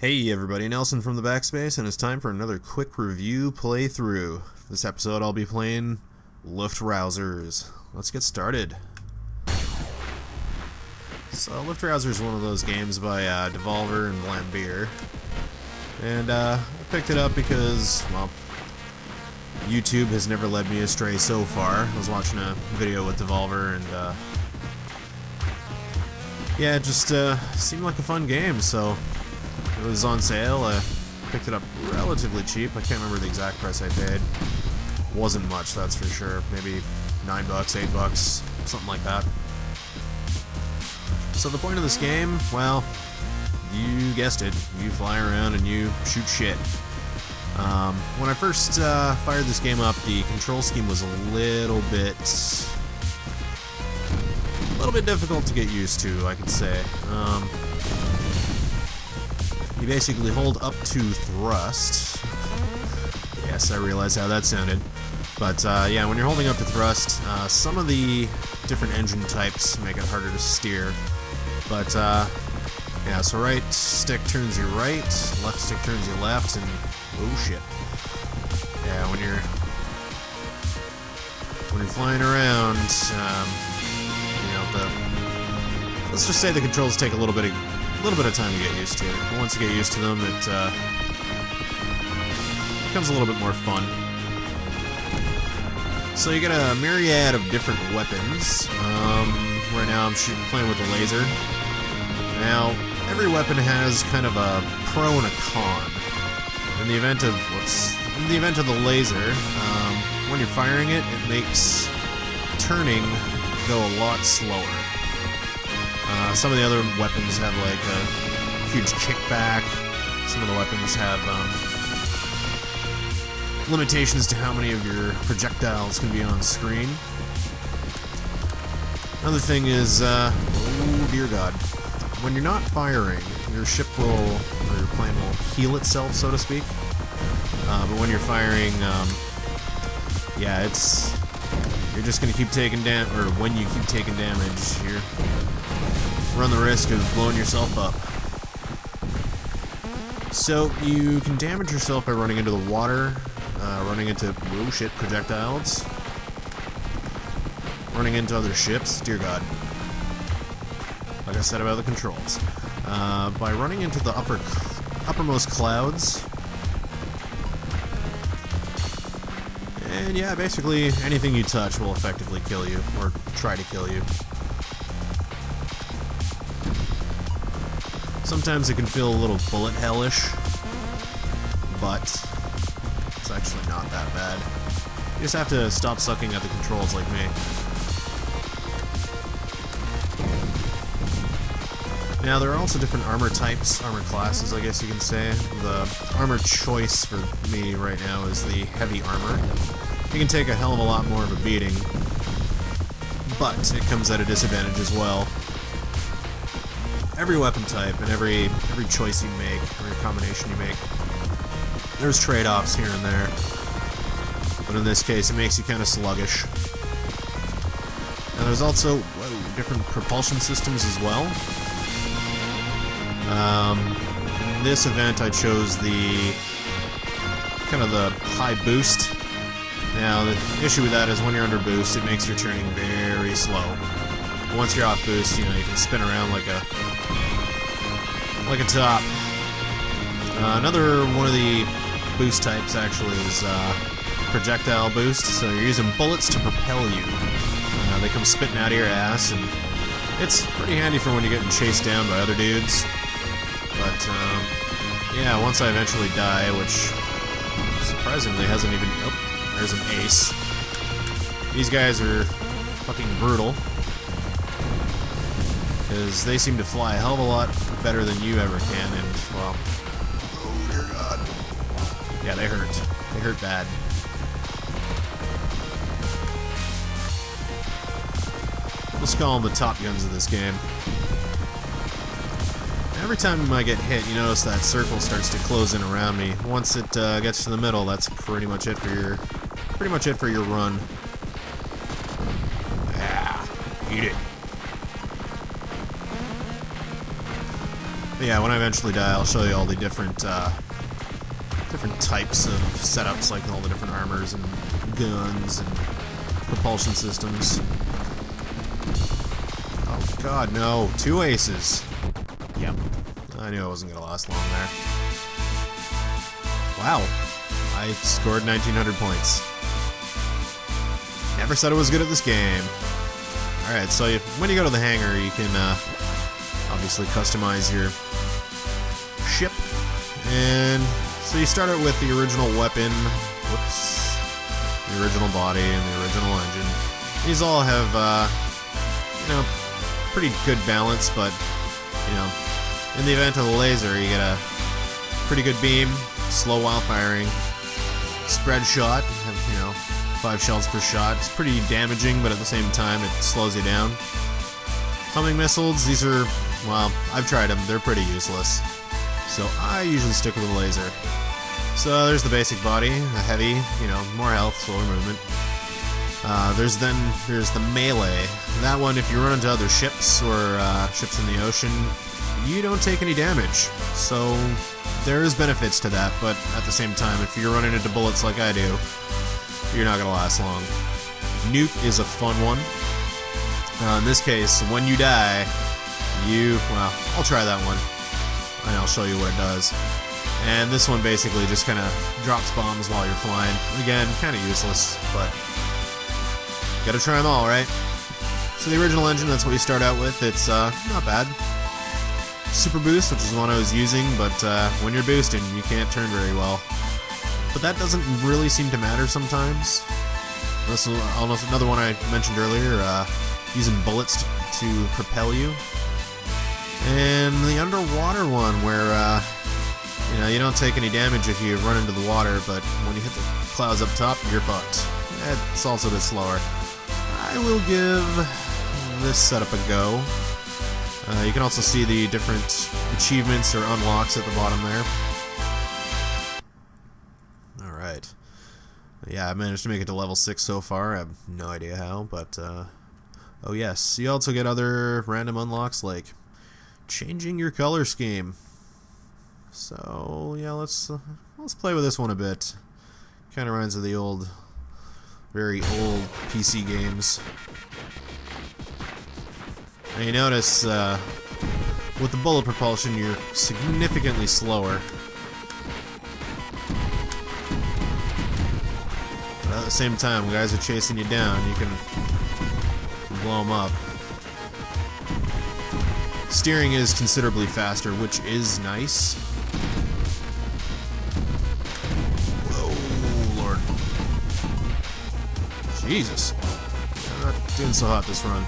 Hey everybody, Nelson from the Backspace, and it's time for another quick review playthrough. This episode I'll be playing Luftrausers. Let's get started. So Luftrausers is one of those games by Devolver and Blambeer. And I picked it up because, well, YouTube has never led me astray so far. I was watching a video with Devolver and yeah, it just seemed like a fun game, so it was on sale. I picked it up relatively cheap. I can't remember the exact price I paid. Wasn't much, that's for sure. Maybe $9, $8, something like that. So the point of this game, well, you guessed it. You fly around and you shoot shit. When I first fired this game up, the control scheme was a little bit difficult to get used to, I could say. You basically hold up to thrust. Yes, I realize how that sounded. But yeah, when you're holding up to thrust, some of the different engine types make it harder to steer. But yeah, so right stick turns you right, left stick turns you left, and oh shit. Yeah, when you're flying around, you know, let's just say the controls take a little bit of time to get used to. But once you get used to them, it becomes a little bit more fun. So you get a myriad of different weapons. Right now I'm playing with a laser. Now, every weapon has kind of a pro and a con. In the event of the laser, when you're firing it, it makes turning go a lot slower. Some of the other weapons have like a huge kickback. Some of the weapons have limitations to how many of your projectiles can be on screen. Another thing is, oh dear God, when you're not firing, your ship will, or your plane will heal itself, so to speak. But when you're firing, yeah, you're just gonna keep taking damage, or when you keep taking damage, you run the risk of blowing yourself up. So you can damage yourself by running into the water, running into, oh shit, projectiles, running into other ships, dear God. Like I said about the controls. By running into the uppermost clouds. And yeah, basically anything you touch will effectively kill you, or try to kill you. Sometimes it can feel a little bullet hellish, but it's actually not that bad. You just have to stop sucking at the controls like me. Now, there are also different armor types, armor classes, I guess you can say. The armor choice for me right now is the heavy armor. You can take a hell of a lot more of a beating, but it comes at a disadvantage as well. Every weapon type and every choice you make, every combination you make, there's trade-offs here and there. But in this case, it makes you kind of sluggish. And there's also, whoa, different propulsion systems as well. In this event, I chose the kind of the high boost. Now, the issue with that is when you're under boost, it makes your turning very slow. Once you're off boost, you know, you can spin around like a top. Another one of the boost types actually is projectile boost. So you're using bullets to propel you. They come spitting out of your ass, and it's pretty handy for when you're getting chased down by other dudes. But yeah, once I eventually die, which surprisingly hasn't even. Oh, there's an ace. These guys are fucking brutal, because they seem to fly a hell of a lot better than you ever can, and, well, oh dear God. Yeah, they hurt. They hurt bad. Let's call them the top guns of this game. Every time I get hit, you notice that circle starts to close in around me. Once it gets to the middle, that's pretty much it for your run. Yeah, eat it. But yeah, when I eventually die, I'll show you all the different types of setups, like all the different armors and guns and propulsion systems. Oh god, no. 2 aces. Yep. I knew I wasn't going to last long there. Wow. I scored 1900 points. Never said I was good at this game. Alright, so when you go to the hangar, you can obviously customize your ship. And so you start out with the original weapon. Whoops. The original body and the original engine. These all have, you know, pretty good balance, but, you know, in the event of the laser, you get a pretty good beam, slow while firing, spread shot, you know, 5 shells per shot. It's pretty damaging, but at the same time, it slows you down. Homing missiles, these are, well, I've tried them, they're pretty useless. So I usually stick with a laser. So there's the basic body, a heavy, you know, more health, slower movement. There's the melee. That one, if you run into other ships or ships in the ocean, you don't take any damage. So there is benefits to that, but at the same time, if you're running into bullets like I do, you're not gonna last long. Nuke is a fun one. In this case, when you die, well, I'll try that one, and I'll show you what it does. And this one basically just kind of drops bombs while you're flying. Again, kind of useless, but gotta try them all, right? So the original engine, that's what you start out with. It's not bad. Super boost, which is the one I was using, but when you're boosting, you can't turn very well. But that doesn't really seem to matter sometimes. This is almost another one I mentioned earlier, using bullets to propel you. And the underwater one, where you know, you don't take any damage if you run into the water, but when you hit the clouds up top, you're fucked. It's also a bit slower. I will give this setup a go. You can also see the different achievements or unlocks at the bottom there. Alright. Yeah, I managed to make it to level 6 so far. I have no idea how, but oh yes, you also get other random unlocks like changing your color scheme. So yeah, let's play with this one a bit. Kind of reminds of the old, very old PC games. Now you notice with the bullet propulsion, you're significantly slower. But at the same time, when guys are chasing you down, you can blow them up. Steering is considerably faster, which is nice. Whoa, Lord. Jesus. I'm not doing so hot this run.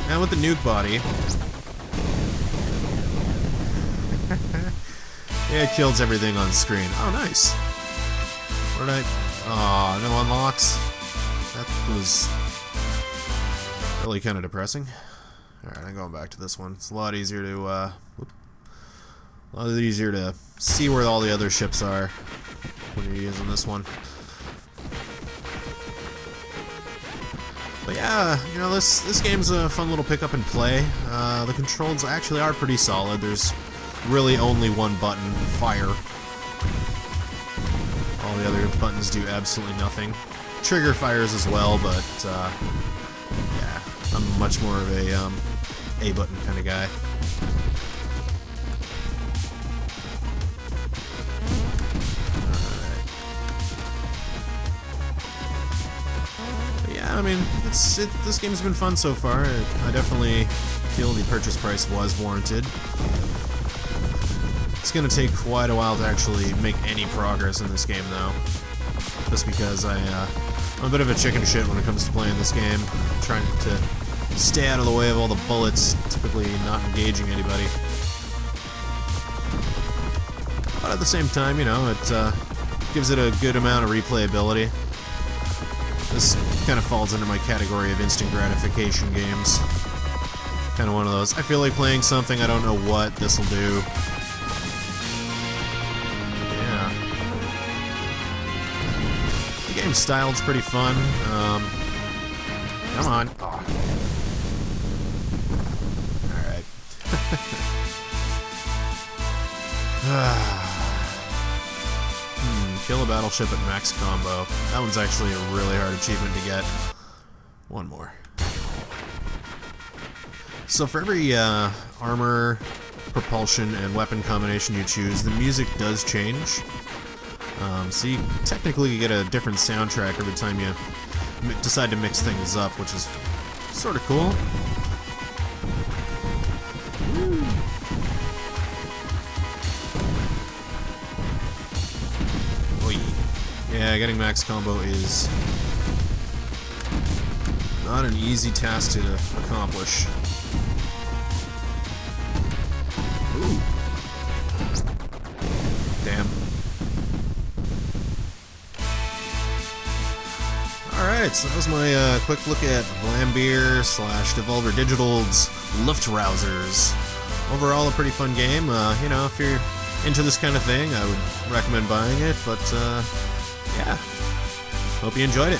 Now with the nuke body, yeah, it kills everything on screen. Oh, nice. What did I... Oh, no unlocks. That was really kind of depressing. Alright, I'm going back to this one. It's a lot easier to, see where all the other ships are when you're using this one. But yeah, you know, this game's a fun little pick up and play. The controls actually are pretty solid. There's really only one button, fire. All the other buttons do absolutely nothing. Trigger fires as well, but yeah, I'm much more of a button kind of guy. I mean, this game's been fun so far. I definitely feel the purchase price was warranted. It's gonna take quite a while to actually make any progress in this game, though. Just because I'm a bit of a chicken shit when it comes to playing this game. I'm trying to stay out of the way of all the bullets, typically not engaging anybody. But at the same time, you know, it gives it a good amount of replayability. This kind of falls under my category of instant gratification games. Kind of one of those. I feel like playing something, I don't know what this will do. Yeah. The game's styled's pretty fun. Come on. Oh. Alright. Kill a battleship at max combo. That one's actually a really hard achievement to get. One more. So for every armor, propulsion, and weapon combination you choose, the music does change. So you technically get a different soundtrack every time you decide to mix things up, which is sort of cool. Yeah, getting max combo is not an easy task to accomplish. Ooh. Damn. Alright, so that was my quick look at Vlambeer / Devolver Digital's Luftrausers. Overall, a pretty fun game. You know, if you're into this kind of thing, I would recommend buying it, but yeah. Hope you enjoyed it.